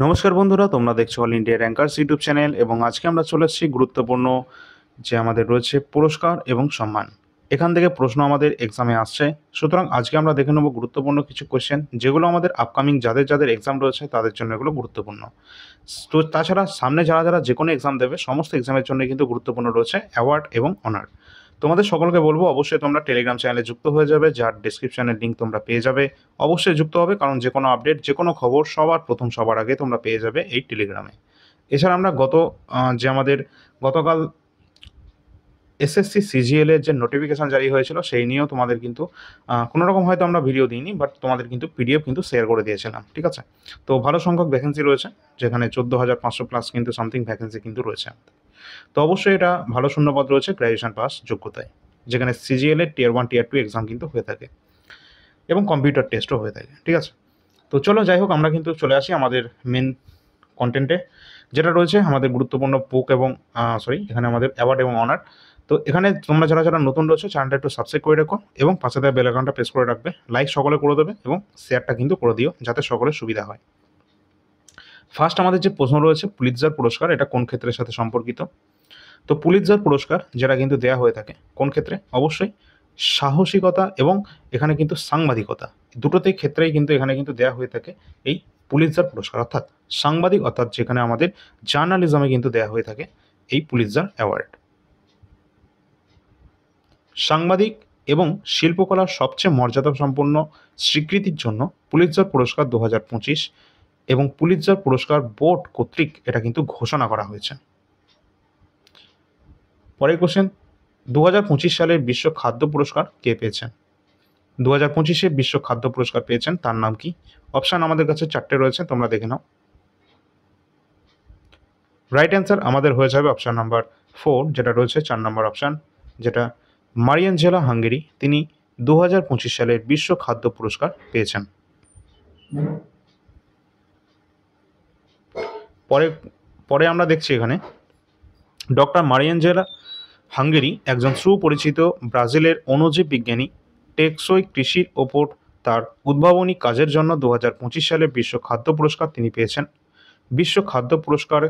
নমস্কার বন্ধুরা, তোমরা দেখছো all India rankers YouTube channel এবং আজকে আমরা চলে এসেছি গুরুত্বপূর্ণ যে আমাদের রয়েছে পুরস্কার এবং সম্মান। এখান থেকে প্রশ্ন আমাদের এক্সামে আসছে, সুতরাং আজকে আমরা দেখে নেব গুরুত্বপূর্ণ কিছু কোয়েশ্চেন যেগুলো আমাদের আপকামিং যাদের যাদের এক্সাম রয়েছে তাদের জন্য এগুলো গুরুত্বপূর্ণ। তো তাছাড়া সামনে যারা যারা যে কোনো এক্সাম দেবে সমস্ত এক্সামের জন্য কিন্তু গুরুত্বপূর্ণ রয়েছে অ্যাওয়ার্ড এবং অনার। তোমাদের সকলকে বলবো অবশ্যই তোমরা টেলিগ্রাম চ্যানেলে যুক্ত হয়ে যাবে, যার ডিসক্রিপশনের লিঙ্ক তোমরা পেয়ে যাবে। অবশ্যই যুক্ত হবে, কারণ যে কোনো আপডেট যে কোনো খবর সবার আগে তোমরা পেয়ে যাবে এই টেলিগ্রামে। এছাড়া আমরা যে আমাদের গতকাল এসএসসি সিজিএল এর যে নোটিফিকেশন জারি হয়েছিল সেই নিয়েও তোমাদের কিন্তু কোনো রকম হয়তো আমরা ভিডিও দিইনি, বাট তোমাদের কিন্তু পিডিএফ কিন্তু শেয়ার করে দিয়েছিলাম, ঠিক আছে? তো ভালো সংখ্যক ভ্যাকেন্সি রয়েছে, যেখানে 14,500 প্লাস কিন্তু সামথিং ভ্যাকেন্সি কিন্তু রয়েছে। তো অবশ্যই এটা ভালো শূন্যপদ রয়েছে গ্র্যাজুয়েশন পাস যোগ্যতায়, যেখানে সিজিএল এর টিয়ার 1 টিয়ার 2 এক্সাম কিন্তু হয়ে থাকে এবং কম্পিউটার টেস্টও হয়ে থাকে, ঠিক আছে? তো চলো যাই হোক, আমরা কিন্তু চলে আসি আমাদের মেন কন্টেন্টে, যেটা রয়েছে আমাদের গুরুত্বপূর্ণ বুক এবং এখানে আমাদের অ্যাওয়ার্ড এবং অনার। তো এখানে তোমরা যারা যারা নতুন রয়েছে চ্যানেলটা একটু সাবস্ক্রাইব করে রাখো এবং পাশে দেওয়া বেল আইকনটা প্রেস করে রাখবে, লাইক সকলে করে দেবে এবং শেয়ারটা কিন্তু করে দিও যাতে সকলের সুবিধা হয়। ফার্স্ট আমাদের যে প্রশ্ন রয়েছে, পুলিৎজার পুরস্কার এটা কোন ক্ষেত্রের সাথে সম্পর্কিত? তো পুলিৎজার পুরস্কার যেটা কিন্তু দেয়া হয়ে থাকে কোন ক্ষেত্রে? অবশ্যই সাহসিকতা এবং এখানে কিন্তু সাংবাদিকতা, দুটোতেই ক্ষেত্রেই কিন্তু এখানে কিন্তু দেয়া হয়ে থাকে এই পুলিৎজার পুরস্কার, অর্থাৎ সাংবাদিক, অর্থাৎ যেখানে আমাদের জার্নালিজমে কিন্তু দেয়া হয়ে থাকে এই পুলিৎজার অ্যাওয়ার্ড। সাংবাদিক এবং শিল্পকলার সবচেয়ে মর্যাদাসম্পন্ন স্বীকৃতির জন্য পুলিৎজার পুরস্কার 2025 এবং পুলিৎজার পুরস্কার বোর্ড কর্তৃক এটা কিন্তু ঘোষণা করা হয়েছে। পরের কোশ্চেন, 2025 সালের বিশ্ব খাদ্য পুরস্কার কে পেয়েছেন? 2025-এ বিশ্ব খাদ্য পুরস্কার পেয়েছেন, তার নাম কি? অপশান আমাদের কাছে 4টে রয়েছে, তোমরা দেখে নাও। রাইট অ্যান্সার আমাদের হয়ে যাবে অপশান নাম্বার 4, যেটা রয়েছে 4 নম্বর অপশান, যেটা মারিয়ানজেলা হাঙ্গেরি, তিনি 2025 সালের বিশ্ব খাদ্য পুরস্কার পেয়েছেন। পরে পরে আমরা দেখছি এখানে ডক্টর মারিয়ানজেলা হাঙ্গেরি একজন সুপরিচিত ব্রাজিলের অণুজীব বিজ্ঞানী। টেকসই কৃষির ওপর তার উদ্ভাবনী কাজের জন্য 2025 সালে বিশ্ব খাদ্য পুরস্কার তিনি পেয়েছেন। বিশ্ব খাদ্য পুরস্কার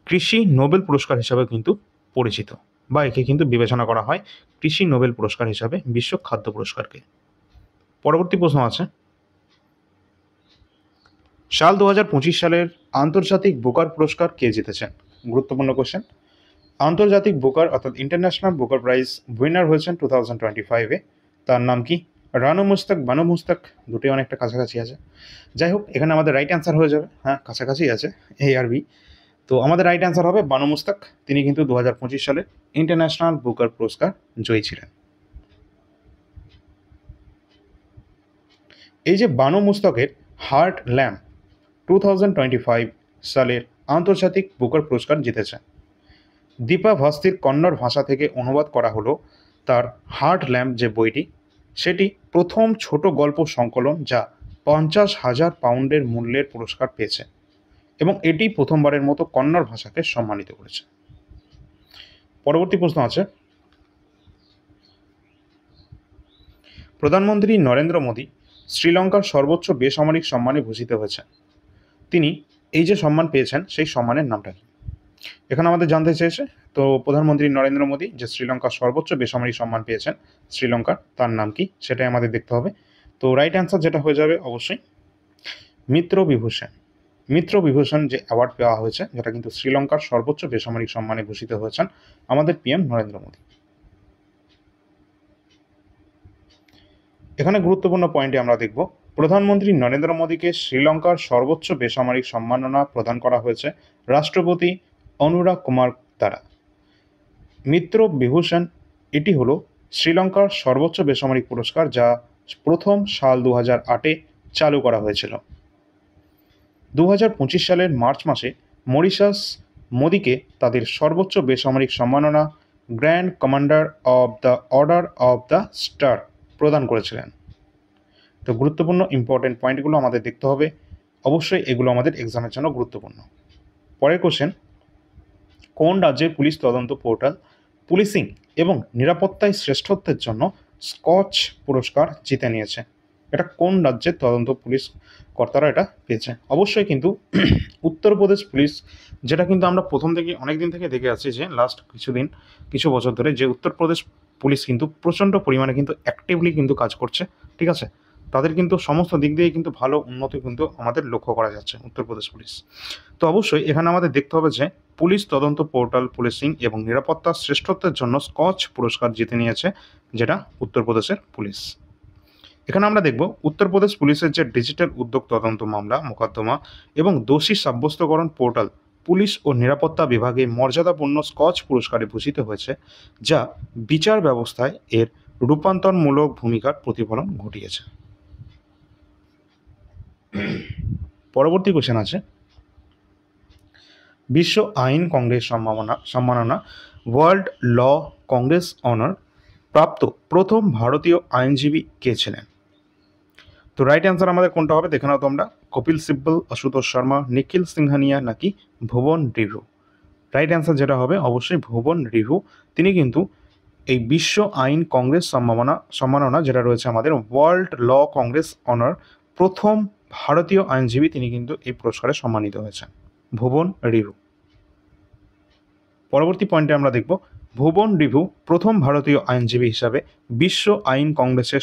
কৃষি নোবেল পুরস্কার হিসাবে কিন্তু পরিচিত, বা একে কিন্তু বিবেচনা করা হয় কৃষি নোবেল পুরস্কার হিসাবে বিশ্ব খাদ্য পুরস্কারকে। পরবর্তী প্রশ্ন আছে, সাল 2025 সালের আন্তর্জাতিক বুকার পুরস্কার কে জিতেছেন? গুরুত্বপূর্ণ কোশ্চেন। আন্তর্জাতিক বুকার অর্থাৎ ইন্টারন্যাশনাল বুকার প্রাইজ উইনার হয়েছেন 2025-এ, তার নাম কি? রানু মুস্তাক, বানু মুস্তাক, দুটোই অনেকটা কাছাকাছি আছে। যাই হোক, এখানে আমাদের রাইট অ্যান্সার হয়ে যাবে, হ্যাঁ কাছাকাছি আছে এ আর বি। তো আমাদের রাইট অ্যান্সার হবে বানু মুস্তাক, তিনি কিন্তু 2025 সালে ইন্টারন্যাশনাল বুকার পুরস্কার জয়ী ছিলেন। এই যে বানু মুস্তাকের হার্ট ল্যাম্প 2025 সালের আন্তর্জাতিক বুকার পুরস্কার জিতেছে। দীপা ভাস্তির কন্নড় ভাষা থেকে অনুবাদ করা হলো তার হার্ট ল্যাম্প যে বইটি, সেটি প্রথম ছোট গল্প সংকলন যা 50,000 পাউন্ডের মূল্যের পুরস্কার পেয়েছে এবং এটি প্রথমবারের মতো কন্নড় ভাষাকে সম্মানিত করেছে। পরবর্তী প্রশ্ন আছে, প্রধানমন্ত্রী নরেন্দ্র মোদী শ্রীলঙ্কার সর্বোচ্চ বেসামরিক সম্মানে ভূষিত হয়েছেন। তিনি এই যে সম্মান পেয়েছেন সেই সম্মানের নামটা কি? এখানে আমাদের জানতে চেয়েছে, তো প্রধানমন্ত্রী নরেন্দ্র মোদী যে শ্রীলঙ্কার সর্বোচ্চ বেসামরিক সম্মান পেয়েছেন শ্রীলঙ্কার, তার নাম কি সেটাই আমাদের দেখতে হবে। তো রাইট অ্যান্সার যেটা হয়ে যাবে অবশ্যই মিত্র বিভূষণ। মিত্র বিভূষণ যে অ্যাওয়ার্ড পাওয়া হয়েছে, যেটা কিন্তু শ্রীলঙ্কার সর্বোচ্চ বেসামরিক সম্মানে ভূষিত হয়েছেন আমাদের পিএম নরেন্দ্র মোদী। এখানে গুরুত্বপূর্ণ পয়েন্টে আমরা দেখব, প্রধানমন্ত্রী নরেন্দ্র মোদীকে শ্রীলঙ্কার সর্বোচ্চ বেসামরিক সম্মাননা প্রদান করা হয়েছে রাষ্ট্রপতি অনুরাগ কুমার দ্বারা। মিত্র বিভূষণ এটি হলো শ্রীলঙ্কার সর্বোচ্চ বেসামরিক পুরস্কার, যা প্রথম সাল 2008-এ চালু করা হয়েছিল। 2025 সালের মার্চ মাসে মরিশাস মোদীকে তাদের সর্বোচ্চ বেসামরিক সম্মাননা grand commander of the order of the star প্রদান করেছিলেন। তো গুরুত্বপূর্ণ ইম্পর্টেন্ট পয়েন্টগুলো আমাদের দেখতে হবে, অবশ্যই এগুলো আমাদের এক্সামের জন্য গুরুত্বপূর্ণ। পরের কোশ্চেন, কোন রাজ্যের পুলিশ তদন্ত পোর্টাল পুলিশিং এবং নিরাপত্তায় শ্রেষ্ঠত্বের জন্য স্কচ পুরস্কার জিতে নিয়েছে? এটা কোন রাজ্যের তদন্ত পুলিশ কর্তারা এটা পেয়েছে? অবশ্যই কিন্তু উত্তরপ্রদেশ পুলিশ, যেটা কিন্তু আমরা প্রথম থেকে অনেক দিন থেকে দেখে আসছি যে লাস্ট কিছু বছর ধরে যে উত্তরপ্রদেশ পুলিশ কিন্তু প্রচণ্ড পরিমাণে কিন্তু অ্যাক্টিভলি কিন্তু কাজ করছে, ঠিক আছে? তাদের কিন্তু সমস্ত দিক দিয়ে কিন্তু ভালো উন্নতি কিন্তু আমাদের লক্ষ্য করা যাচ্ছে উত্তরপ্রদেশ পুলিশ। তো অবশ্যই এখানে আমাদের দেখতে হবে যে পুলিশ তদন্ত পোর্টাল পুলিশিং এবং নিরাপত্তার শ্রেষ্ঠত্বের জন্য স্কচ পুরস্কার জিতে নিয়েছে, যেটা উত্তরপ্রদেশের পুলিশ। এখানে আমরা দেখব উত্তরপ্রদেশ পুলিশের যে ডিজিটাল উদ্যোগ তদন্ত মামলা মোকদ্দমা এবং দোষী সাব্যস্তকরণ পোর্টাল পুলিশ ও নিরাপত্তা বিভাগে মর্যাদাপূর্ণ স্কচ পুরস্কারে ভূষিত হয়েছে, যা বিচার ব্যবস্থায় এর রূপান্তরমূলক ভূমিকার প্রতিফলন ঘটিয়েছে। পরবর্তী কোশ্চেন আছে, বিশ্ব আইন কংগ্রেস সম্মাননা ওয়ার্ল্ড ল কংগ্রেস অনার প্রাপ্ত প্রথম ভারতীয় আইনজীবী কে ছিলেন? তো রাইট অ্যান্সার আমাদের কোনটা হবে দেখে নাও তোমরা। কপিল সিব্বল, আশুতোষ শর্মা, নিখিল সিংহানিয়া নাকি ভুবন রিভু? রাইট অ্যান্সার যেটা হবে অবশ্যই ভুবন রিভু। তিনি কিন্তু এই বিশ্ব আইন কংগ্রেস সম্মাননা যেটা রয়েছে আমাদের ওয়ার্ল্ড ল কংগ্রেস অনার প্রথম ভারতীয় আইনজীবী, তিনি কিন্তু এই পুরস্কারে সম্মানিত হয়েছেন, ভুবন রিভু। পরবর্তী পয়েন্টে আমরা দেখব ভুবন রিভু প্রথম ভারতীয় আইনজীবী হিসাবে বিশ্ব আইন কংগ্রেসের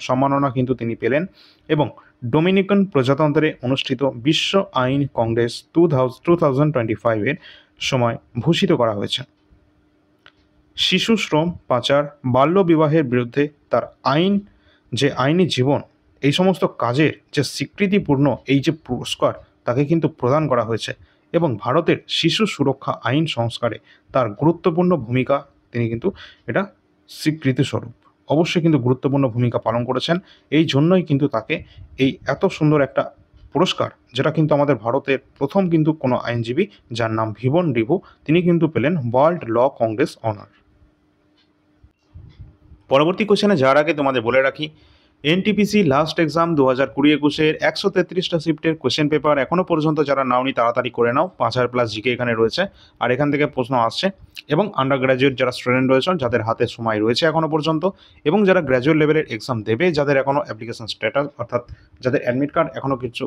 সম্মাননা কিন্তু তিনি পেলেন এবং ডোমিনিকান প্রজাতন্ত্রে অনুষ্ঠিত বিশ্ব আইন কংগ্রেস 2025-এর সময় ভূষিত করা হয়েছে। শিশু শ্রম, পাচার, বাল্য বিবাহের বিরুদ্ধে তার আইনি জীবন, এই সমস্ত কাজের যে স্বীকৃতিপূর্ণ এই যে পুরস্কার তাকে কিন্তু প্রদান করা হয়েছে এবং ভারতের শিশু সুরক্ষা আইন সংস্কারে তার গুরুত্বপূর্ণ ভূমিকা, তিনি কিন্তু এটা স্বীকৃতিস্বরূপ অবশ্যই কিন্তু গুরুত্বপূর্ণ ভূমিকা পালন করেছেন। এই জন্যই কিন্তু তাকে এই এত সুন্দর একটা পুরস্কার, যেটা কিন্তু আমাদের ভারতের প্রথম কিন্তু কোনো আইনজীবী যার নাম ভুবন রিভু, তিনি কিন্তু পেলেন ওয়ার্ল্ড ল কংগ্রেস অনার। পরবর্তী কোশ্চেনে যাওয়ার আগে তোমাদের বলে রাখি, এনটিপিসি লাস্ট এক্সাম 2020-21-এর 133টা শিফটের কোশ্চেন পেপার এখনও পর্যন্ত যারা নাওনি তাড়াতাড়ি করে নাও। 5000+ জিকে এখানে রয়েছে আর এখান থেকে প্রশ্ন আসছে। এবং আন্ডার গ্র্যাজুয়েট যারা স্টুডেন্ট রয়েছেন, যাদের হাতে সময় রয়েছে এখনও পর্যন্ত, এবং যারা গ্র্যাজুয়েট লেভেলের এক্সাম দেবে, যাদের এখনও অ্যাপ্লিকেশন স্ট্যাটাস অর্থাৎ যাদের অ্যাডমিট কার্ড এখনও কিছু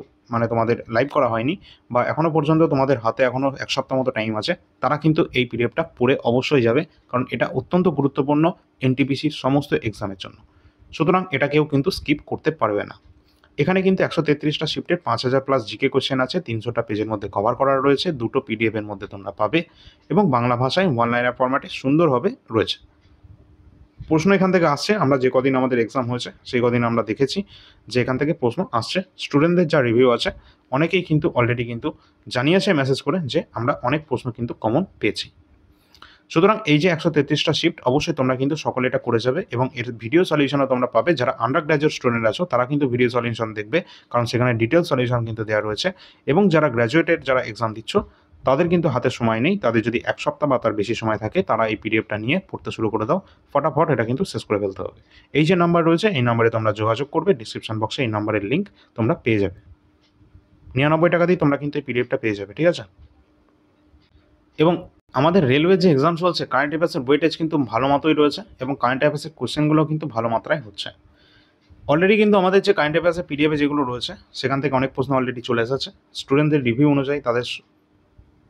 তোমাদের লাইভ করা হয়নি বা এখনও পর্যন্ত তোমাদের হাতে এখনও 1 সপ্তাহ মতো টাইম আছে, তারা কিন্তু এই পিডিএফটা পড়ে অবশ্যই যাবে, কারণ এটা অত্যন্ত গুরুত্বপূর্ণ এনটিপিসির সমস্ত এক্সামের জন্য। সুতরাং এটা কেউ কিন্তু স্কিপ করতে পারবে না। এখানে কিন্তু 133টা শিফটের 5000+ জিকে কোশ্চেন আছে, 300টা পেজের মধ্যে কভার করা রয়েছে, 2টো পিডিএফ এর মধ্যে তোমরা পাবে এবং বাংলা ভাষায় ওয়ান লাইনার ফরম্যাটে সুন্দরভাবে রয়েছে। প্রশ্ন এখান থেকে আসছে, আমরা যে কদিন আমাদের এক্সাম হয়েছে সেই কদিন আমরা দেখেছি যে এখান থেকে প্রশ্ন আসছে। স্টুডেন্টদের যা রিভিউ আছে অনেকেই কিন্তু অলরেডি কিন্তু জানিয়েছে মেসেজ করে যে আমরা অনেক প্রশ্ন কিন্তু কমন পেয়েছি। সুতরাং এই যে 133টা শিফট অবশ্যই তোমরা কিন্তু সকলে এটা করে যাবে এবং এর ভিডিও সলিউশনও তোমরা পাবে। যারা আন্ডার গ্র্যাজুয়েট স্টুডেন্ট আছো তারা কিন্তু ভিডিও সলিউশন দেখবে, কারণ সেখানে ডিটেল সলিউশন কিন্তু দেওয়া রয়েছে। এবং যারা গ্র্যাজুয়েটের যারা এক্সাম দিচ্ছ তাদের কিন্তু হাতে সময় নেই, তাদের যদি 1 সপ্তাহ বা তার বেশি সময় থাকে তারা এই পিডিএফটা নিয়ে পড়তে শুরু করে দাও, ফটাফট এটা কিন্তু শেষ করে ফেলতে হবে। এই যে নাম্বার রয়েছে এই নাম্বারে তোমরা যোগাযোগ করবে, ডিসক্রিপশন বক্সে এই নাম্বারের লিঙ্ক তোমরা পেয়ে যাবে। 99 টাকা দিয়ে তোমরা কিন্তু এই পিডিএফটা পেয়ে যাবে, ঠিক আছে? এবং আমাদের রেলওয়ে যে এক্সাম চলছে, কারেন্ট অ্যাফেয়ার্সের ওয়েটেজ কিন্তু ভালো মতোই রয়েছে এবং কারেন্ট অ্যাফেয়ার্সের কোশ্চেনগুলো কিন্তু ভালো মাত্রায় হচ্ছে। অলরেডি কিন্তু আমাদের যে কারেন্ট অ্যাফেয়ার্সের পিডিএফে যেগুলো রয়েছে সেখান থেকে অনেক প্রশ্ন অলরেডি চলে এসেছে। স্টুডেন্টদের রিভিউ অনুযায়ী, তাদের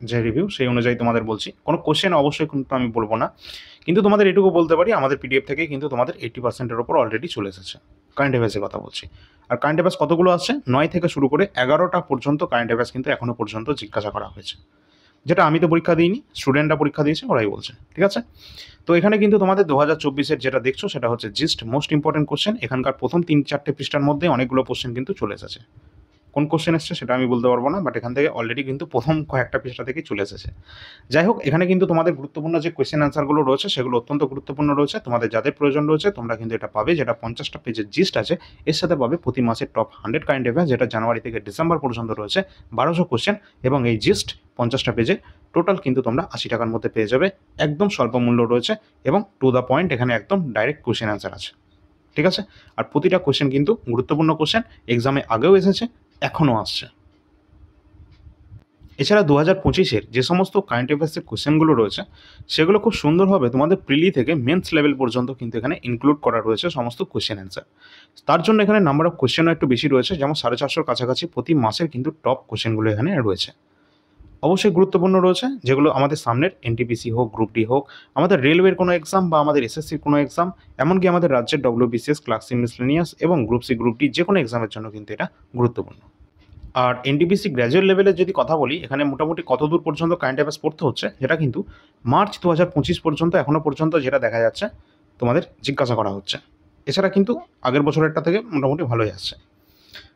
যে রিভিউ সেই অনুযায়ী তোমাদের বলছি, কোনো কোশ্চেন অবশ্যই কিন্তু আমি বলবো না, কিন্তু তোমাদের এটুকু বলতে পারি আমাদের পিডিএফ থেকে কিন্তু তোমাদের 80%-এর ওপর অলরেডি চলে এসেছে। কারেন্ট অ্যাফেয়ার্সের কথা বলছি। আর কারেন্ট অ্যাফেয়ার্স কতগুলো আসছে? 9 থেকে শুরু করে 11টা পর্যন্ত কারেন্ট অ্যাফেয়ার্স কিন্তু এখনও পর্যন্ত জিজ্ঞাসা করা হয়েছে, যেটা আমি তো পরীক্ষা দিইনি, স্টুডেন্টরা পরীক্ষা দিয়েছে, ওরাই বলছে, ঠিক আছে? তো এখানে কিন্তু তোমাদের 2024-এর যেটা দেখছো সেটা হচ্ছে জিস্ট মোস্ট ইম্পর্টেন্ট কোশ্চেন। এখানকার প্রথম 3-4টে পৃষ্ঠার মধ্যে অনেকগুলো কোশ্চেন কিন্তু চলে এসেছে। কোন কোশ্চেন এসছে সেটা আমি বলতে পারবো না, বাট এখান থেকে অলরেডি কিন্তু প্রথম কয়েকটা পৃষ্ঠা থেকে চলে এসেছে। যাই হোক, এখানে কিন্তু তোমাদের গুরুত্বপূর্ণ যে কোয়েশ্চেন অ্যান্সারগুলো রয়েছে সেগুলো অত্যন্ত গুরুত্বপূর্ণ রয়েছে। তোমাদের যাদের প্রয়োজন রয়েছে তোমরা কিন্তু এটা পাবে, যেটা 50টা পেজের জিস্ট আছে। এর সাথে পাবে প্রতি মাসের টপ 100 কারেন্ট অ্যাফেয়ার্স, যেটা জানুয়ারি থেকে ডিসেম্বর পর্যন্ত রয়েছে 1200 কোশ্চেন, এবং এই জিস্ট 50টা পেজে টোটাল কিন্তু তোমরা 80 টাকার মধ্যে পেয়ে যাবে। একদম স্বল্প মূল্য রয়েছে এবং টু দ্য পয়েন্ট, এখানে একদম ডাইরেক্ট কোশ্চেন অ্যান্সার আছে, ঠিক আছে? আর প্রতিটা কোশ্চেন কিন্তু গুরুত্বপূর্ণ কোশ্চেন, এক্সামে আগেও এসেছে, এখনও আসছে। এছাড়া 2025-এর যে সমস্ত কারেন্ট অ্যাফেয়ার্সের কোশ্চেনগুলো রয়েছে সেগুলো খুব সুন্দরভাবে তোমাদের প্রিলি থেকে মেন্স লেভেল পর্যন্ত কিন্তু এখানে ইনক্লুড করা রয়েছে সমস্ত কোশ্চেন অ্যান্সার। তার জন্য এখানে নাম্বার অফ কোশ্চেনও একটু বেশি রয়েছে, যেমন 450-র কাছাকাছি প্রতি মাসের কিন্তু টপ কোশ্চেনগুলো এখানে রয়েছে। অবশ্যই গুরুত্বপূর্ণ রয়েছে, যেগুলো আমাদের সামনের এনটিপিসি হোক, গ্রুপ ডি হোক, আমাদের রেলওয়ের কোনো এক্সাম বা আমাদের এসএসসির কোনো এক্সাম, এমনকি আমাদের রাজ্যের ডব্লিউবিসিএস, ক্লার্ক সি মিসলেনিয়াস এবং গ্রুপ সি, গ্রুপ ডি যে কোনো এক্সামের জন্য কিন্তু এটা গুরুত্বপূর্ণ। আর এনটিপিসি গ্র্যাজুয়েট লেভেলের যদি কথা বলি, এখানে মোটামুটি কত দূর পর্যন্ত কারেন্ট অ্যাফেয়ার্স পড়তে হচ্ছে, যেটা কিন্তু মার্চ 2025 পর্যন্ত এখনও পর্যন্ত যেটা দেখা যাচ্ছে তোমাদের জিজ্ঞাসা করা হচ্ছে। এছাড়া কিন্তু আগের বছরেরটা থেকে মোটামুটি ভালোই আসছে।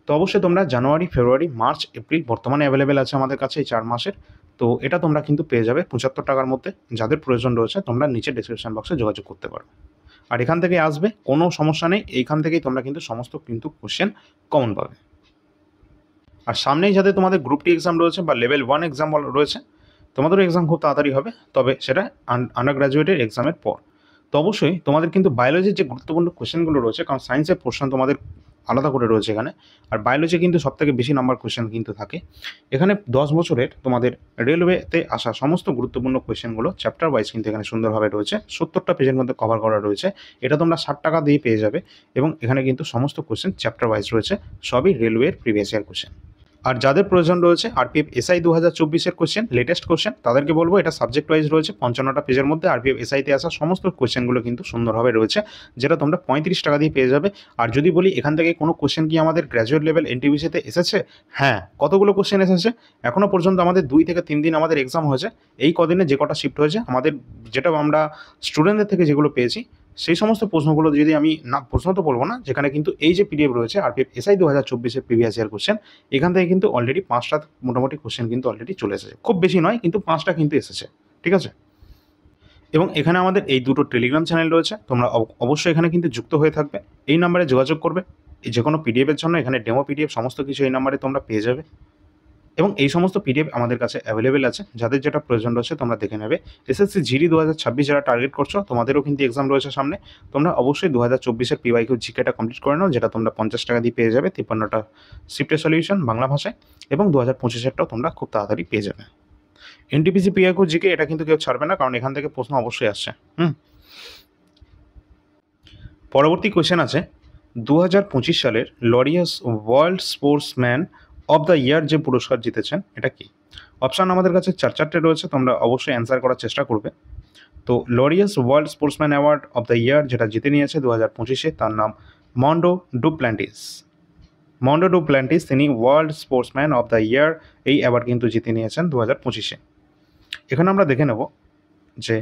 তো অবশ্যই তোমরা জানুয়ারি, ফেব্রুয়ারি, মার্চ, এপ্রিল বর্তমানে অ্যাভেলেবেল আছে আমাদের কাছে এই 4 মাসের। তো এটা তোমরা কিন্তু পেয়ে যাবে 75 টাকার মধ্যে। যাদের প্রয়োজন রয়েছে তোমরা নিচে ডেসক্রিপশন বক্সে যোগাযোগ করতে পারো। আর এখান থেকে আসবে, কোনো সমস্যা নেই, এইখান থেকেই তোমরা কিন্তু সমস্ত কিন্তু কোশ্চেন কমন পাবে। আর সামনেই যাতে তোমাদের গ্রুপ ডি এক্সাম রয়েছে বা লেভেল 1 এক্সাম রয়েছে, তোমাদেরও এক্সাম খুব তাড়াতাড়ি হবে, তবে সেটা আন্ডার গ্র্যাজুয়েটের এক্সামের পর। তো অবশ্যই তোমাদের কিন্তু বায়োলজির যে গুরুত্বপূর্ণ কোশ্চেনগুলো রয়েছে, কারণ সায়েন্সের পোর্শন তোমাদের আলাদা করে রয়েছে এখানে, আর বায়োলজি কিন্তু সবথেকে বেশি নাম্বার কোশ্চেন কিন্তু থাকে এখানে। 10 বছরের তোমাদের রেলওয়েতে আসা সমস্ত গুরুত্বপূর্ণ কোশ্চেনগুলো চ্যাপ্টার ওয়াইজ কিন্তু এখানে সুন্দরভাবে রয়েছে। 70টা পেজের মধ্যে কভার করা রয়েছে। এটা তোমরা 60 টাকা দিয়ে পেয়ে যাবে, এবং এখানে কিন্তু সমস্ত কোশ্চেন চ্যাপ্টার ওয়াইজ রয়েছে, সবই রেলওয়ের প্রিভিয়াস ইয়ার কোশ্চেন। আর যাদের প্রয়োজন রয়েছে আরপিএফ এসআই 2024-এর কোশ্চেন, লেটেস্ট কোশ্চেন, তাদেরকে বলবো এটা সাবজেক্ট ওয়াইজ রয়েছে 55টা পেজের মধ্যে। আরপিএফ এসআইতে আসা সমস্ত কোশ্চেনগুলো কিন্তু সুন্দরভাবে রয়েছে, যেটা তোমরা 35 টাকা দিয়ে পেয়ে যাবে। আর যদি বলি এখান থেকে কোনো কোশ্চেন কি আমাদের গ্র্যাজুয়েট লেভেল এনটিপিসিতে এসেছে, হ্যাঁ, কতগুলো কোশ্চেন এসেছে। এখনও পর্যন্ত আমাদের 2 থেকে 3 দিন আমাদের এক্সাম হয়েছে। এই কদিনে যে কটা শিফট হয়েছে আমাদের, যেটা আমরা স্টুডেন্টদের থেকে যেগুলো পেয়েছি, সেই সমস্ত প্রশ্নগুলো যদি আমি না, প্রশ্ন তো বলবো না, যেখানে কিন্তু এই যে পিডিএফ রয়েছে আরপিএফ এসআই 2024-এর প্রিভিয়াস ইয়ার কোশ্চেন, এখান থেকে কিন্তু অলরেডি 5টা মোটামুটি কোশ্চেন কিন্তু অলরেডি চলে এসেছে। খুব বেশি নয়, কিন্তু 5টা কিন্তু এসেছে, ঠিক আছে। এবং এখানে আমাদের এই দুটো টেলিগ্রাম চ্যানেল রয়েছে, তোমরা অবশ্যই এখানে কিন্তু যুক্ত হয়ে থাকবে। এই নাম্বারে যোগাযোগ করবে এই যে কোনো পিডিএফের জন্য। এখানে ডেমো পিডিএফ সমস্ত কিছু এই নাম্বারে তোমরা পেয়ে যাবে, এবং এই সমস্ত পিডিএফ আমাদের কাছে অ্যাভেলেবেল আছে। যাদের যেটা প্রয়োজন রয়েছে তোমরা দেখে নেবে। এসএসসি জিডি 2026 যারা টার্গেট করছো, তোমাদেরও কিন্তু এক্সাম রয়েছে সামনে। তোমরা অবশ্যই 2024-এর পিওয়াইকিউ জিকেটা কমপ্লিট করে নাও, যেটা তোমরা 50 টাকা দিয়ে পেয়ে যাবে, 53টা শিফটের সলিউশন বাংলা ভাষায়, এবং 2025-এরটাও তোমরা খুব তাড়াতাড়ি পেয়ে যাবে। এনটিপিসি পিওয়াইকিউ জিকে এটা কিন্তু কেউ ছাড়বে না, কারণ এখান থেকে প্রশ্ন অবশ্যই আসছে। পরবর্তী কোয়েশ্চেন আছে 2025 সালের Laureus world sportsman of the year যে পুরস্কার জিতেছেন এটা কি? অপশান আমাদের কাছে 4-4টে রয়েছে, তোমরা অবশ্যই অ্যান্সার করার চেষ্টা করবে। তো Laureus world sportsman award of the year যেটা জিতে নিয়েছে 2025-এ, তার নাম মন্ডো ডুপ্ল্যান্টিস। মন্ডো ডুপ্ল্যান্টিস তিনি world sportsman of the year এই অ্যাওয়ার্ড কিন্তু জিতে নিয়েছেন 2025-এ। এখানে আমরা দেখে নেব যে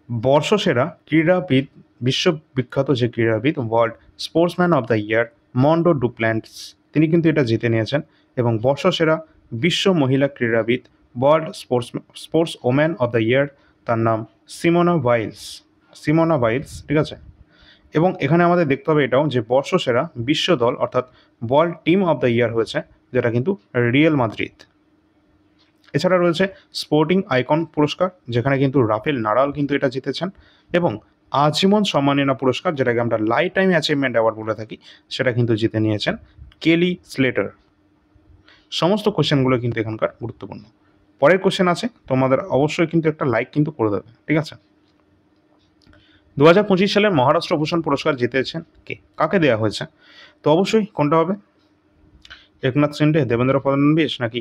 বর্ষসেরা ক্রীড়াবিদ, বিশ্ববিখ্যাত যে ক্রীড়াবিদ, world sportsman of the year মন্ডো Duplantis, তিনি কিন্তু এটা জিতে নিয়েছেন। এবং বর্ষসেরা বিশ্ব মহিলা ক্রীড়াবিদ, world sports woman of the year, তার নাম সিমোনা বাইলস। সিমোনা বাইলস, ঠিক আছে। এবং এখানে আমাদের দেখতে হবে এটাও যে বর্ষসেরা বিশ্ব দল অর্থাৎ world team of the year হয়েছে, যেটা কিন্তু রিয়াল মাদ্রিদ। এছাড়া রয়েছে স্পোর্টিং আইকন পুরস্কার, যেখানে কিন্তু রাফেল নাডাল কিন্তু এটা জিতেছেন। এবং আজীবন সম্মাননা পুরস্কার, যেটাকে আমরা লাইফ টাইম অ্যাচিভমেন্ট অ্যাওয়ার্ড বলে থাকি, সেটা কিন্তু জিতে নিয়েছেন কেলি স্লেটার। সমস্ত কোশ্চেনগুলো কিন্তু এখানকার গুরুত্বপূর্ণ। পরের কোশ্চেন আছে, তোমাদের অবশ্যই কিন্তু একটা লাইক কিন্তু করে দেবে, ঠিক আছে। 2025 সালের মহারাষ্ট্র ভূষণ পুরস্কার জিতেছেন কে, কাকে দেওয়া হয়েছে? তো অবশ্যই কোনটা হবে? একনাথ শিন্ডে, দেবেন্দ্র ফডনবিস, নাকি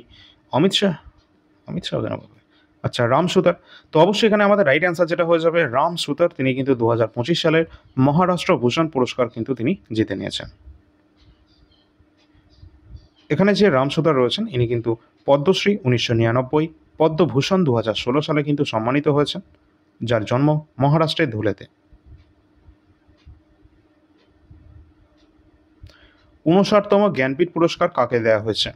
অমিত শাহ? অমিত শাহ কেন বলবে? আচ্ছা, রাম সুতার। তো অবশ্যই এখানে আমাদের রাইট অ্যান্সার যেটা হয়ে যাবে রাম সুতার। তিনি কিন্তু 2025 সালের মহারাষ্ট্র ভূষণ পুরস্কার কিন্তু তিনি জিতে নিয়েছেন। এখানে যে রাম সুতার রয়েছেন ইনি কিন্তু পদ্মশ্রী 1999, পদ্মভূষণ 2016 সালে কিন্তু সম্মানিত হয়েছেন, যার জন্ম মহারাষ্ট্রের ধুলেতে। 59তম জ্ঞানপীঠ পুরস্কার কাকে দেওয়া হয়েছে?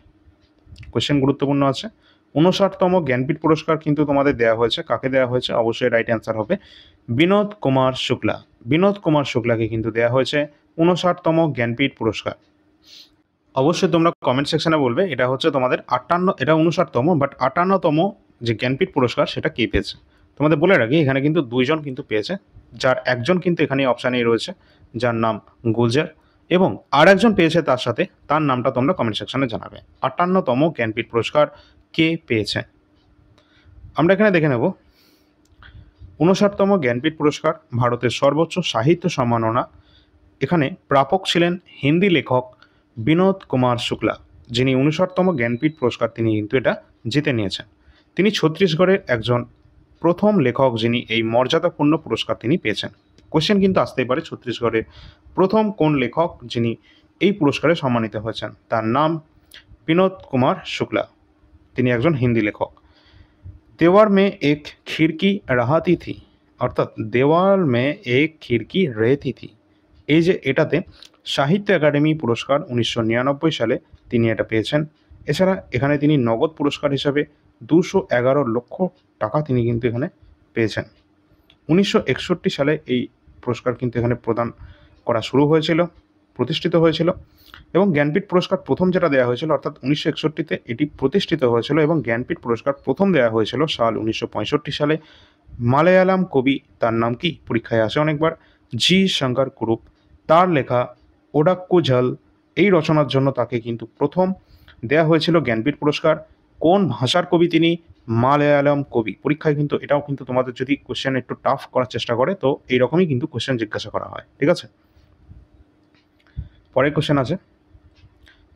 কোয়েশ্চেন গুরুত্বপূর্ণ আছে। 59তম জ্ঞানপীঠ পুরস্কার কিন্তু তোমাদের দেওয়া হয়েছে, কাকে দেওয়া হয়েছে? অবশ্যই রাইট অ্যান্সার হবে বিনোদ কুমার শুক্লা। বিনোদ কুমার শুক্লাকে কিন্তু দেওয়া হয়েছে 59তম জ্ঞানপীঠ পুরস্কার। অবশ্যই তোমরা কমেন্ট সেকশনে বলবে এটা হচ্ছে তোমাদের 58, এটা 59তম, বাট 58তম যে জ্ঞানপীঠ পুরস্কার সেটা কে পেয়েছে। তোমাদের বলে রাখি এখানে কিন্তু 2জন কিন্তু পেয়েছে, যার একজন কিন্তু এখানে অপশানেই রয়েছে, যার নাম গুলজার, এবং আর একজন পেয়েছে তার সাথে, তার নামটা তোমরা কমেন্ট সেকশনে জানাবে। 58তম জ্ঞানপীঠ পুরস্কার কে পেয়েছে? আমরা এখানে দেখে নেব 59তম জ্ঞানপীঠ পুরস্কার, ভারতের সর্বোচ্চ সাহিত্য সম্মাননা। এখানে প্রাপক ছিলেন হিন্দি লেখক বিনোদ কুমার শুক্লা, যিনি 59তম জ্ঞানপীঠ পুরস্কার তিনি কিন্তু এটা জিতে নিয়েছেন। তিনি ছত্তিশগড়ের একজন প্রথম লেখক যিনি এই মর্যাদাপূর্ণ পুরস্কার তিনি পেয়েছেন। কোশ্চেন কিন্তু আসতেই পারে ছত্তিশগড়ের প্রথম কোন লেখক যিনি এই পুরস্কারে সম্মানিত হয়েছেন। তার নাম বিনোদ কুমার শুক্লা, তিনি একজন হিন্দি লেখক। দেওয়ার মে এক খিড়কি রাহাতি থি, অর্থাৎ দেওয়াল মে এক খিড়কি রেহতি থি, এই যে এটাতে সাহিত্য একাডেমি পুরস্কার 1999 সালে তিনি এটা পেয়েছেন। এছাড়া এখানে তিনি নগদ পুরস্কার হিসাবে 211 লক্ষ টাকা তিনি কিন্তু এখানে পেয়েছেন। 1961 সালে এই পুরস্কার কিন্তু এখানে প্রদান করা শুরু হয়েছিল, প্রতিষ্ঠিত হয়েছিল, এবং জ্ঞানপীঠ পুরস্কার প্রথম যেটা দেওয়া হয়েছিল অর্থাৎ 1961-তে এটি প্রতিষ্ঠিত হয়েছিল, এবং জ্ঞানপীঠ পুরস্কার প্রথম দেওয়া হয়েছিল সাল 1965 সালে। মালায়ালাম কবি, তার নাম কি পরীক্ষায় আসে অনেকবার, জি শঙ্কর কুরুপ, তার লেখা ওডাক্কুঝল এই রচনার জন্য তাকে কিন্তু প্রথম দেয়া হয়েছিল জ্ঞানপীঠ পুরস্কার। কোন ভাষার কবি তিনি? মালায়ালাম কবি। পরীক্ষায় কিন্তু এটাও কিন্তু তোমাদের যদি কোশ্চেন একটু টাফ করার চেষ্টা করে তো এইরকমই কিন্তু কোশ্চেন জিজ্ঞাসা করা হয়, ঠিক আছে। পরের কোশ্চেন আছে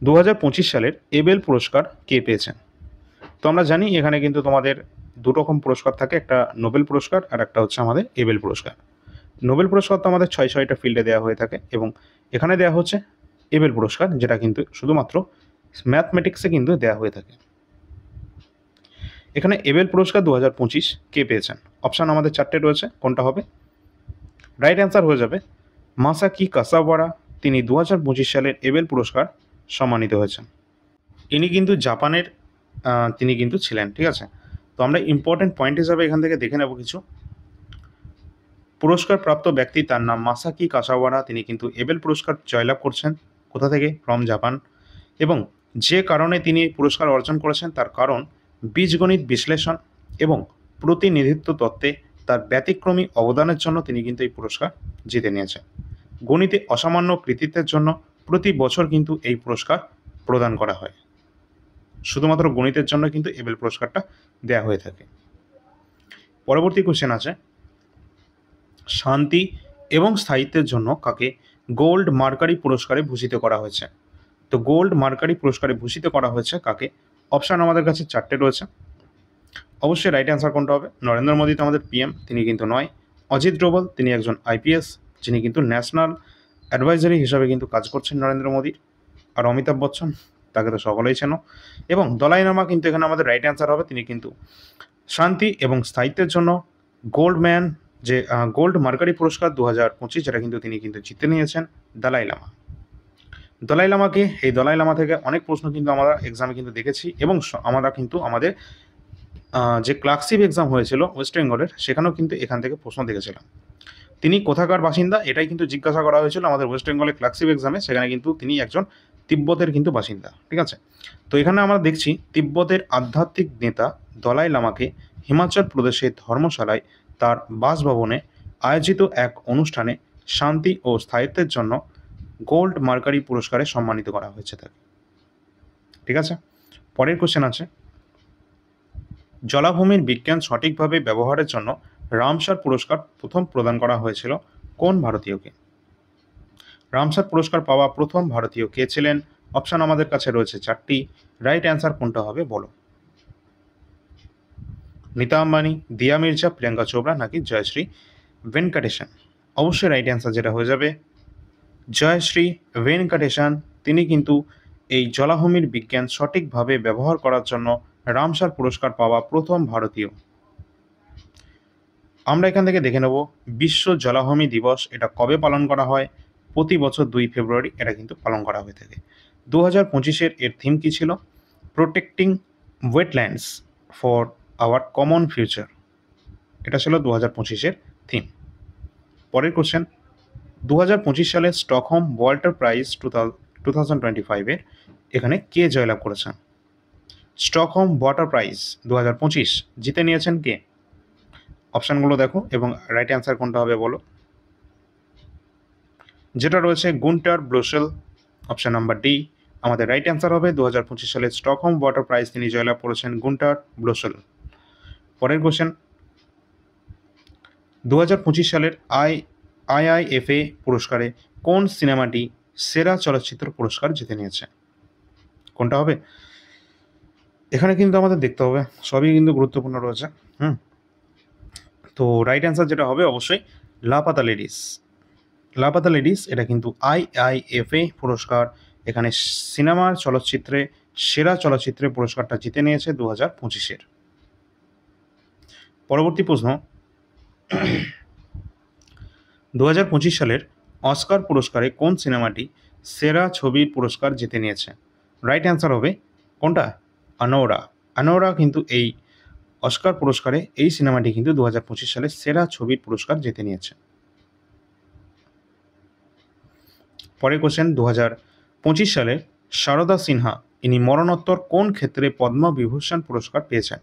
2025 সালের এবেল পুরস্কার কে পেয়েছেন? তো আমরা জানি এখানে কিন্তু তোমাদের দুরকম পুরস্কার থাকে, একটা নোবেল পুরস্কার আর একটা হচ্ছে আমাদের এবেল পুরস্কার। নোবেল পুরস্কার তো আমাদের 6টা ফিল্ডে দেওয়া হয়ে থাকে, এবং এখানে দেওয়া হচ্ছে এবেল পুরস্কার, যেটা কিন্তু শুধুমাত্র ম্যাথমেটিক্সে কিন্তু দেওয়া হয়ে থাকে। এখানে এবেল পুরস্কার 2025 কে পেয়েছেন? অপশান আমাদের 4টে রয়েছে, কোনটা হবে? রাইট অ্যান্সার হয়ে যাবে মাসাকি কাসাওয়ারা, তিনি 2025 সালের এবেল পুরস্কার সম্মানিত হয়েছেন। ইনি কিন্তু জাপানের তিনি কিন্তু ছিলেন, ঠিক আছে। তো আমরা ইম্পর্টেন্ট পয়েন্ট হিসাবে এখান থেকে দেখে নেব কিছু। পুরস্কার প্রাপ্ত ব্যক্তি, তার নাম মাসাকি কাসাওয়ারা, তিনি কিন্তু এবেল পুরস্কার জয়লাভ করছেন। কোথা থেকে? From Japan. এবং যে কারণে তিনি এই পুরস্কার অর্জন করেছেন তার কারণ বীজগণিত বিশ্লেষণ এবং প্রতিনিধিত্ব তত্ত্বে তার ব্যতিক্রমী অবদানের জন্য তিনি কিন্তু এই পুরস্কার জিতে নিয়েছেন। গণিতে অসামান্য কৃতিত্বের জন্য প্রতি বছর কিন্তু এই পুরস্কার প্রদান করা হয়। শুধুমাত্র গণিতের জন্য কিন্তু এবেল পুরস্কারটা দেয়া হয়ে থাকে। পরবর্তী কোশ্চেন আছে শান্তি এবং স্থায়িত্বের জন্য কাকে গোল্ড মার্কারি পুরস্কারে ভূষিত করা হয়েছে? তো গোল্ড মার্কারি পুরস্কারে ভূষিত করা হয়েছে কাকে? অপশান আমাদের কাছে 4টে রয়েছে। অবশ্যই রাইট অ্যান্সার কোনটা হবে? নরেন্দ্র মোদী তো আমাদের পিএম, তিনি কিন্তু নয়। অজিত ডোভাল, তিনি একজন আইপিএস, যিনি কিন্তু ন্যাশনাল অ্যাডভাইজারি হিসাবে কিন্তু কাজ করছেন নরেন্দ্র মোদীর। আর অমিতাভ বচ্চন, তাকে তো সকলেই চেনো। এবং দলাই লামা কিন্তু এখানে আমাদের রাইট অ্যান্সার হবে, তিনি কিন্তু শান্তি এবং স্থায়িত্বের জন্য গোল্ডম্যান যে গোল্ড মার্কারি পুরস্কার 2025 যেটা কিন্তু তিনি কিন্তু জিতে নিয়েছেন দলাই লামা। দলাই লামাকে, এই দলাই লামা থেকে অনেক প্রশ্ন কিন্তু আমরা এক্সামে কিন্তু দেখেছি, এবং আমরা কিন্তু আমাদের যে ক্লার্কশিপ এক্সাম হয়েছিল ওয়েস্ট বেঙ্গলের, সেখানেও কিন্তু এখান থেকে প্রশ্ন দেখেছিলাম। তিনি কোথাকার বাসিন্দা এটাই কিন্তু জিজ্ঞাসা করা হয়েছিল আমাদের ওয়েস্ট বেঙ্গলের ক্লার্কশিপ এক্সামে, সেখানে কিন্তু তিনি একজন তিব্বতের কিন্তু বাসিন্দা, ঠিক আছে। তো এখানে আমরা দেখছি তিব্বতের আধ্যাত্মিক নেতা দলাই লামাকে হিমাচল প্রদেশের ধর্মশালায় তার বাসভবনে আয়োজিত এক অনুষ্ঠানে শান্তি ও স্থায়িত্বের জন্য গোল্ড মার্কারি পুরস্কারে সম্মানিত করা হয়েছে তাকে, ঠিক আছে। পরের কোশ্চেন আছে জলাভূমির বিজ্ঞান সঠিকভাবে ব্যবহারের জন্য রামসার পুরস্কার প্রথম প্রদান করা হয়েছিল কোন ভারতীয়কে? রামসার পুরস্কার পাওয়া প্রথম ভারতীয় কে ছিলেন? অপশান আমাদের কাছে রয়েছে 4টি। রাইট অ্যান্সার কোনটা হবে বলো? নীতা আম্বানি, দিয়া মির্জা, প্রিয়াঙ্কা চোপড়া নাকি জয়শ্রী ভেঙ্কটেশন? অবশ্যই রাইট অ্যান্সার যেটা হয়ে যাবে জয়শ্রী ভেঙ্কটেশন, তিনি কিন্তু এই জলাভূমির বিজ্ঞান সঠিকভাবে ব্যবহার করার জন্য রামসার পুরস্কার পাওয়া প্রথম ভারতীয়। আমরা এখান থেকে দেখে নেব বিশ্ব জলাভূমি দিবস এটা কবে পালন করা হয়? প্রতি বছর 2 ফেব্রুয়ারি এটা কিন্তু পালন করা হয়ে থাকে। 2025-এর এর থিম কী ছিল? Protecting wetlands for our common future, এটা ছিল 2025-এর থিম। পরের কোশ্চেন 2025 সালে স্টকহোম ওয়াল্টার প্রাইজ 2025-এর এখানে কে জয়লাভ করেছেন? স্টকহোম ওয়াটার প্রাইজ 2025 জিতে নিয়েছেন কে? অপশানগুলো দেখো এবং রাইট অ্যান্সার কোনটা হবে বলো? যেটা রয়েছে গুন্টার ব্রুসেল, অপশান নাম্বার ডি আমাদের রাইট অ্যান্সার হবে। 2025 সালে স্টকহোম ওয়াটার প্রাইজ তিনি জয়লাভ করেছেন গুন্টার ব্রুসেল। পরের কোশ্চেন, 2025 সালের আইআইএফএ পুরস্কারে কোন সিনেমাটি সেরা চলচ্চিত্র পুরস্কার জিতে নিয়েছে? কোনটা হবে? এখানে কিন্তু আমাদের দেখতে হবে, সবই কিন্তু গুরুত্বপূর্ণ রয়েছে। তো রাইট অ্যান্সার যেটা হবে অবশ্যই লাপাতা লেডিস। লাপাতা লেডিস এটা কিন্তু আইআইএফএ পুরস্কার, এখানে সিনেমার চলচ্চিত্রে সেরা চলচ্চিত্রে পুরস্কারটা জিতে নিয়েছে 2025-এর। পরবর্তী প্রশ্ন, 2025 সালের অস্কার পুরস্কারে কোন সিনেমাটি সেরা ছবির পুরস্কার জিতে নিয়েছে? রাইট অ্যান্সার হবে কোনটা? আনোরা। আনোরা কিন্তু এই অস্কার পুরস্কারে এই সিনেমাটি কিন্তু 2025 সালে সেরা ছবির পুরস্কার জিতে নিয়েছে। পরের কোশ্চেন, 2025 সালে শারদা সিনহা ইনি মরণোত্তর কোন ক্ষেত্রে পদ্মবিভূষণ পুরস্কার পেয়েছেন?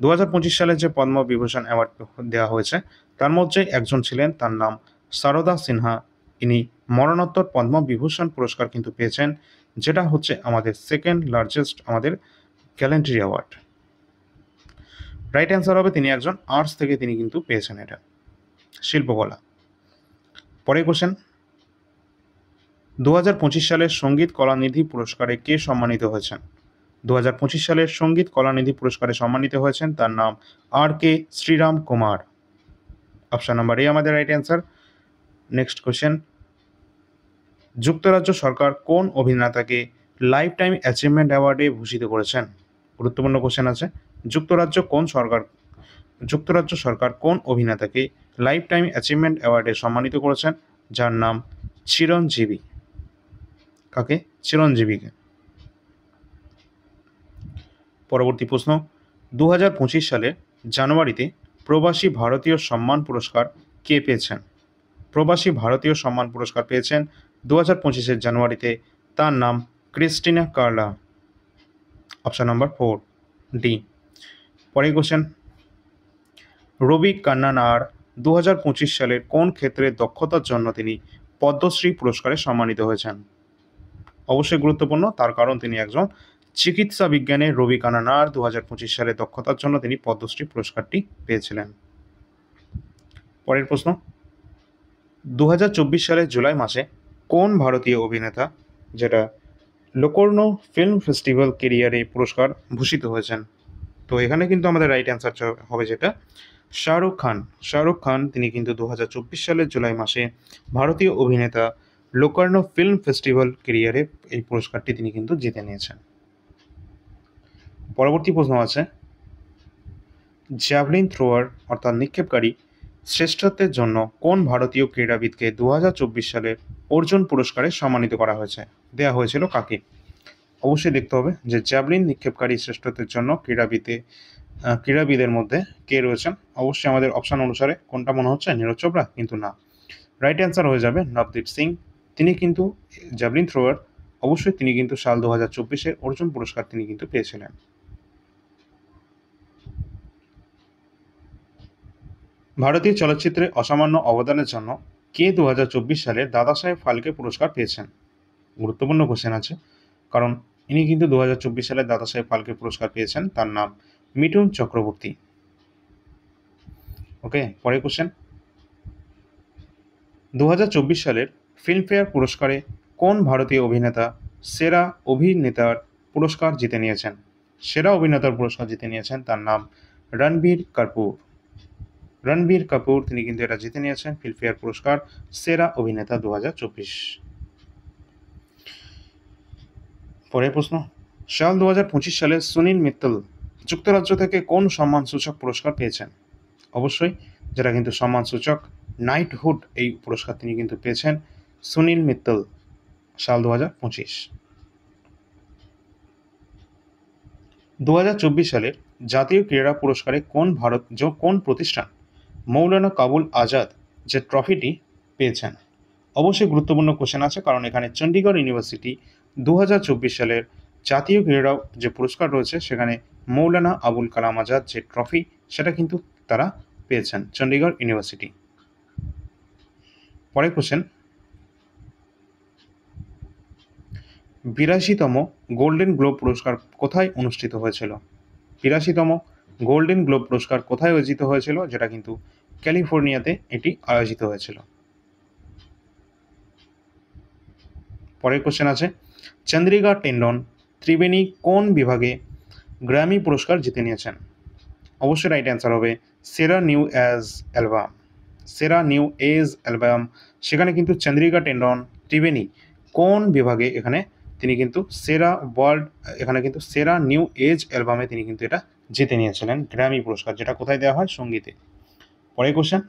2025 সালে যে পদ্মবিভূষণ অ্যাওয়ার্ড দেওয়া হয়েছে তার মধ্যে একজন ছিলেন, তার নাম শারদা সিনহা। ইনি মরণোত্তর পদ্মবিভূষণ পুরস্কার কিন্তু পেয়েছেন, যেটা হচ্ছে আমাদের সেকেন্ড লার্জেস্ট আমাদের গ্যালেন্ট্রি অ্যাওয়ার্ড। রাইট অ্যান্সার হবে তিনি একজন আর্টস থেকে তিনি কিন্তু পেয়েছেন এটা, শিল্পকলা। পরের কোশ্চেন, 2025 সালের সঙ্গীত কলানিধি পুরস্কারে কে সম্মানিত হয়েছেন? 2025 সালের সঙ্গীত কলানিধি পুরস্কারে সম্মানিত হয়েছেন, তার নাম R K. Shriram Kumar. Option number A আমাদের রাইট অ্যান্সার। নেক্সট কোশ্চেন, যুক্তরাজ্য সরকার কোন অভিনেতাকে লাইফ টাইম অ্যাচিভমেন্ট অ্যাওয়ার্ডে ভূষিত করেছেন? গুরুত্বপূর্ণ কোশ্চেন আছে। যুক্তরাজ্য সরকার কোন অভিনেতাকে লাইফ টাইম অ্যাচিভমেন্ট অ্যাওয়ার্ডে সম্মানিত করেছেন, যার নাম চিরঞ্জীবী। কাকে? চিরঞ্জীবীকে। পরবর্তী প্রশ্ন, 2025 সালে জানুয়ারিতে প্রবাসী ভারতীয় সম্মান পুরস্কার কে পেয়েছেন? প্রবাসী ভারতীয় সম্মান পুরস্কার পেয়েছেন 2025-এর জানুয়ারিতে, তার নাম Christina Carla. Option number 4 D. পরের কোশ্চেন, রবি কান্নানার 2025 সালের কোন ক্ষেত্রে দক্ষতার জন্য তিনি পদ্মশ্রী পুরস্কারে সম্মানিত হয়েছেন? অবশ্যই গুরুত্বপূর্ণ, তার কারণ তিনি একজন চিকিৎসা বিজ্ঞানে রবি কান্নানার 2025 সালে দক্ষতার জন্য তিনি পদ্মশ্রী পুরস্কারটি পেয়েছিলেন। পরের প্রশ্ন, 2024 সালের জুলাই মাসে কোন ভারতীয় অভিনেতা যেটা লোকর্ণ ফিল্ম ফেস্টিভ্যাল কেরিয়ারে পুরস্কার ভূষিত হয়েছেন? তো এখানে কিন্তু আমাদের রাইট অ্যান্সার হবে যেটা শাহরুখ খান। শাহরুখ খান তিনি কিন্তু 2024 সালের জুলাই মাসে ভারতীয় অভিনেতা লোকর্ণ ফিল্ম ফেস্টিভ্যাল কেরিয়ারে এই পুরস্কারটি তিনি কিন্তু জিতে নিয়েছেন। পরবর্তী প্রশ্ন আছে, জ্যাভলিন থ্রোয়ার অর্থাৎ নিক্ষেপকারী শ্রেষ্ঠত্বের জন্য কোন ভারতীয় ক্রীড়াবিদকে 2024 সালে অর্জুন পুরস্কারে সম্মানিত করা হয়েছে? দেওয়া হয়েছিল কাকে? অবশ্যই দেখতে হবে যে জ্যাভলিন নিক্ষেপকারী শ্রেষ্ঠত্বের জন্য ক্রীড়াবিদের মধ্যে কে রয়েছেন। অবশ্যই আমাদের অপশান অনুসারে কোনটা মনে হচ্ছে? নীরজ চোপড়া, কিন্তু না। রাইট অ্যান্সার হয়ে যাবে নবদীপ সিং। তিনি কিন্তু জ্যাভলিন থ্রোয়ার, অবশ্যই তিনি কিন্তু সাল 2024-এর অর্জুন পুরস্কার তিনি কিন্তু পেয়েছিলেন। ভারতীয় চলচ্চিত্রে অসামান্য অবদানের জন্য কে 2024 সালে দাদাসাহেব ফালকে পুরস্কার পেয়েছেন? গুরুত্বপূর্ণ কোশ্চেন আছে, কারণ ইনি কিন্তু 2024 সালে দাদাসাহেব ফালকে পুরস্কার পেয়েছেন, তার নাম মিঠুন চক্রবর্তী। ওকে, পরের কোশ্চেন, 2024 সালের ফিল্মফেয়ার পুরস্কারে কোন ভারতীয় অভিনেতা সেরা অভিনেতার পুরস্কার জিতে নিয়েছেন? সেরা অভিনেতার পুরস্কার জিতে নিয়েছেন, তার নাম রণবীর কাপুর। রণবীর কাপুর তিনি কিন্তু এটা জিতে নিয়েছেন ফিল্মফেয়ার পুরস্কার সেরা অভিনেতা 2024। পরের প্রশ্ন, সাল 2025 সালে সুনীল মিত্তল যুক্তরাজ্য থেকে কোন সম্মানসূচক পুরস্কার পেয়েছেন? অবশ্যই যেটা কিন্তু সম্মানসূচক নাইটহুড, এই পুরস্কার তিনি কিন্তু পেয়েছেন সুনীল মিত্তল সাল 2025। 2024 সালের জাতীয় ক্রীড়া পুরস্কারে কোন প্রতিষ্ঠান মৌলানা কাবুল আজাদ যে ট্রফিটি পেয়েছেন? অবশ্যই গুরুত্বপূর্ণ কোশ্চেন আছে, কারণ এখানে চণ্ডীগড় ইউনিভার্সিটি 2024 সালের জাতীয় ক্রীড়া যে পুরস্কার রয়েছে সেখানে মৌলানা আবুল কালাম আজাদ যে ট্রফি সেটা কিন্তু তারা পেয়েছেন চণ্ডীগড় ইউনিভার্সিটি। পরের কোশ্চেন, 82তম গোল্ডেন গ্লোব পুরস্কার কোথায় অনুষ্ঠিত হয়েছিল? 82তম গোল্ডেন গ্লোব পুরস্কার কোথায় আয়োজিত হয়েছিল, যেটা কিন্তু ক্যালিফোর্নিয়াতে এটি আয়োজিত হয়েছিল। পরের কোশ্চেন আছে, চন্দ্রিকা টেন্ডন ত্রিবেণী কোন বিভাগে গ্র্যামি পুরস্কার জিতে নিয়েছেন? অবশ্যই রাইট অ্যান্সার হবে সেরা নিউ এজ অ্যালবাম। সেরা নিউ এজ অ্যালবাম, সেখানে কিন্তু চন্দ্রিকা টেন্ডন ত্রিবেণী কোন বিভাগে এখানে তিনি কিন্তু এখানে কিন্তু সেরা নিউ এজ অ্যালবামে তিনি কিন্তু এটা জিতে নিয়েছিলেন গ্র্যামি পুরস্কার, যেটা কোথায় দেওয়া হয়? সঙ্গীতে। পরের কোশ্চেন,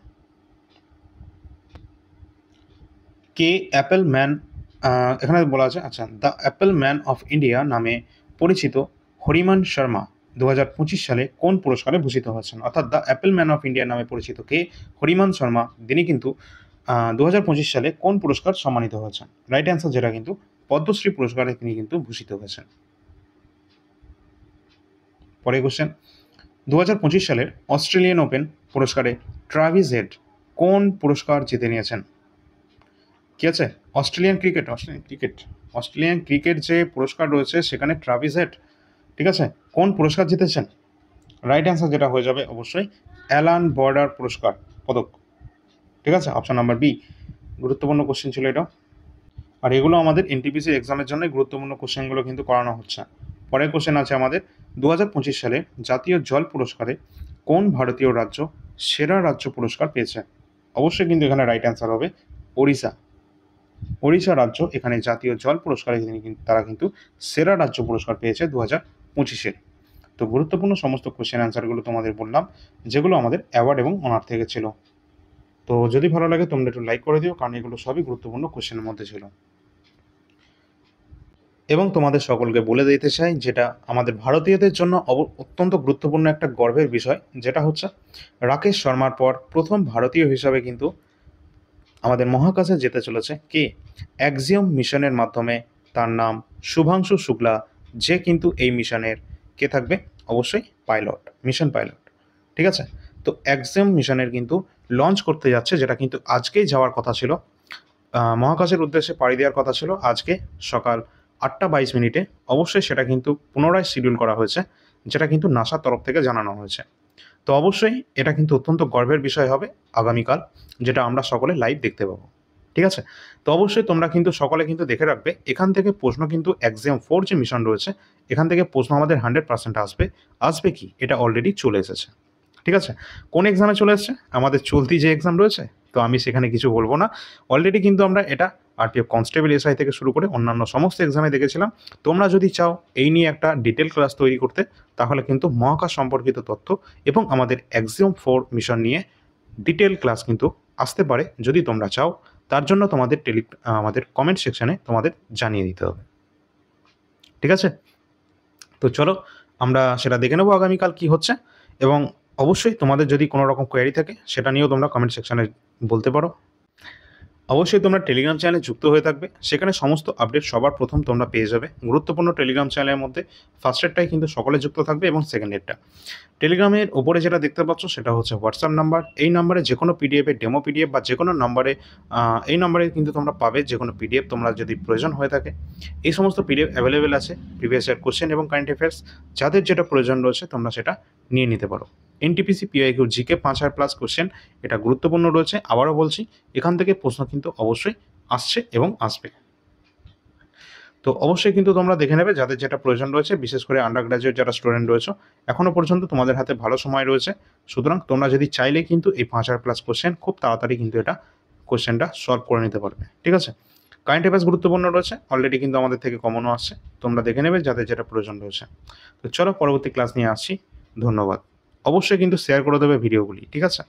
কে অ্যাপেল ম্যান, এখানে বলা আছে, আচ্ছা, the Apple man of India নামে পরিচিত হরিমান শর্মা 2025 সালে কোন পুরস্কারে ভূষিত হয়েছেন? অর্থাৎ the Apple man of India নামে পরিচিত কে হরিমান শর্মা, তিনি কিন্তু 2025 সালে কোন পুরস্কার সম্মানিত হয়েছেন? রাইট অ্যান্সার, যেটা কিন্তু পদ্মশ্রী পুরস্কারে তিনি কিন্তু ভূষিত হয়েছেন। পরের কোশ্চেন, 2025 সালের অস্ট্রেলিয়ান ওপেন পুরস্কারে ট্রাভিস হেড কোন পুরস্কার জিতে নিয়েছেন? কি আছে? অস্ট্রেলিয়ান ক্রিকেট যে পুরস্কার রয়েছে সেখানে ট্রাভিস হেড, ঠিক আছে, কোন পুরস্কার জিতেছেন? রাইট অ্যান্সার যেটা হয়ে যাবে অবশ্যই অ্যালান বর্ডার পুরস্কার পদক, ঠিক আছে, অপশন নাম্বার বি। গুরুত্বপূর্ণ কোশ্চেন ছিল এটা, আর এগুলো আমাদের এনটিপিসি এক্সামের জন্য গুরুত্বপূর্ণ কোশ্চেনগুলো কিন্তু করানো হচ্ছে। পরের কোশ্চেন আছে আমাদের, 2025 সালে জাতীয় জল পুরস্কারে কোন ভারতীয় রাজ্য সেরা রাজ্য পুরস্কার পেয়েছে? অবশ্যই কিন্তু এখানে রাইট অ্যান্সার হবে ওড়িশা রাজ্য এখানে জাতীয় জল পুরস্কারে তারা কিন্তু সেরা রাজ্য পুরস্কার পেয়েছে 2025-এ। তো গুরুত্বপূর্ণ সমস্ত কোশ্চেন অ্যান্সারগুলো তোমাদের বললাম, যেগুলো আমাদের অ্যাওয়ার্ড এবং অনার থেকে ছিল। তো যদি ভালো লাগে তোমরা একটু লাইক করে দিও, কারণ এগুলো সবই গুরুত্বপূর্ণ কোশ্চেনের মধ্যে ছিল। এবং তোমাদের সকলকে বলে দিতে চাই, যেটা আমাদের ভারতীয়দের জন্য অত্যন্ত গুরুত্বপূর্ণ একটা গর্বের বিষয়, যেটা হচ্ছে রাকেশ শর্মার পর প্রথম ভারতীয় হিসাবে কিন্তু আমাদের মহাকাশে যেতে চলেছে কে? অ্যাক্সিওম মিশনের মাধ্যমে তার নাম শুভাংশু শুক্লা, যে কিন্তু এই মিশনের কে থাকবে? অবশ্যই মিশন পাইলট, ঠিক আছে। তো অ্যাক্সিওম মিশনের কিন্তু লঞ্চ করতে যাচ্ছে, যেটা কিন্তু আজকেই যাওয়ার কথা ছিল, মহাকাশের উদ্দেশ্যে পাড়ি দেওয়ার কথা ছিল আজকে সকাল 8:22 অবশ্যই সেটা কিন্তু পুনরায় শিডিউল করা হয়েছে, যেটা কিন্তু নাসার তরফ থেকে জানানো হয়েছে। তো অবশ্যই এটা কিন্তু অত্যন্ত গর্বের বিষয় হবে আগামীকাল, যেটা আমরা সকলে লাইভ দেখতে পাবো, ঠিক আছে। তো অবশ্যই তোমরা কিন্তু সকলে কিন্তু দেখে রাখবে, এখান থেকে প্রশ্ন কিন্তু এক্সাম 4 যে মিশন রয়েছে এখান থেকে প্রশ্ন আমাদের 100% আসবে কি এটা অলরেডি চলে এসেছে, ঠিক আছে। কোন এক্সামে চলে এসেছে? আমাদের চলতি যে এক্সাম রয়েছে, তো আমি সেখানে কিছু বলবো না। অলরেডি কিন্তু আমরা এটা আরপিএফ কনস্টেবল এসআই থেকে শুরু করে অন্যান্য সমস্ত এক্সামে দেখেছিলাম। তোমরা যদি চাও এই নিয়ে একটা ডিটেল ক্লাস তৈরি করতে, তাহলে কিন্তু মহাকাশ সম্পর্কিত তথ্য এবং আমাদের এক্সাম 4 মিশন নিয়ে ডিটেল ক্লাস কিন্তু আসতে পারে। যদি তোমরা চাও, তার জন্য তোমাদের আমাদের কমেন্ট সেকশানে তোমাদের জানিয়ে দিতে হবে, ঠিক আছে। তো চলো আমরা সেটা দেখে নেবো আগামীকাল কি হচ্ছে, এবং অবশ্যই তোমাদের যদি কোনো রকম কোয়েরি থাকে সেটা নিয়েও তোমরা কমেন্ট সেকশানে বলতে পারো। অবশ্যই তোমরা টেলিগ্রাম চ্যানেলে যুক্ত হয়ে থাকবে, সেখানে সমস্ত আপডেট সবার প্রথম তোমরা পেয়ে যাবে। গুরুত্বপূর্ণ টেলিগ্রাম চ্যানেলের মধ্যে ফার্স্টেরটাই কিন্তু সকলে যুক্ত থাকবে এবং সেকেন্ডেরটা। টেলিগ্রামের ওপরে যেটা দেখতে পাচ্ছ সেটা হচ্ছে হোয়াটসঅ্যাপ নাম্বার। এই নাম্বারে যে কোনো পিডিএফের ডেমো পিডিএফ বা যে কোনো নাম্বারে এই নাম্বারে কিন্তু তোমরা পাবে যে কোনো পিডিএফ তোমরা যদি প্রয়োজন হয়ে থাকে। এই সমস্ত পিডিএফ অ্যাভেলেবেল আছে, প্রিভিয়াস ইয়ার কোশ্চেন এবং কারেন্ট অ্যাফেয়ার্স, যাদের যেটা প্রয়োজন রয়েছে তোমরা সেটা নিয়ে নিতে পারো। এনটিপিসি পিআইকিউ জিকে 5000+ কোশ্চেন, এটা গুরুত্বপূর্ণ রয়েছে। আবারও বলছি, এখান থেকে প্রশ্ন কিন্তু অবশ্যই আসছে এবং আসবে। তো অবশ্যই কিন্তু তোমরা দেখে নেবে যাদের যেটা প্রয়োজন রয়েছে, বিশেষ করে আন্ডার গ্র্যাজুয়েট যারা স্টুডেন্ট রয়েছে, এখনও পর্যন্ত তোমাদের হাতে ভালো সময় রয়েছে। সুতরাং তোমরা যদি চাইলে কিন্তু এই 5000+ কোশ্চেন খুব তাড়াতাড়ি কিন্তু এটা কোশ্চেনটা সলভ করে নিতে পারবে, ঠিক আছে। কারেন্ট অ্যাফেয়ার্স গুরুত্বপূর্ণ রয়েছে, অলরেডি কিন্তু আমাদের থেকে কমনও আসছে, তোমরা দেখে নেবে যাদের যেটা প্রয়োজন রয়েছে। তো চলো পরবর্তী ক্লাস নিয়ে আসছি, ধন্যবাদ। অবশ্যই কিন্তু শেয়ার করে দেবে ভিডিওগুলি, ঠিক আছে।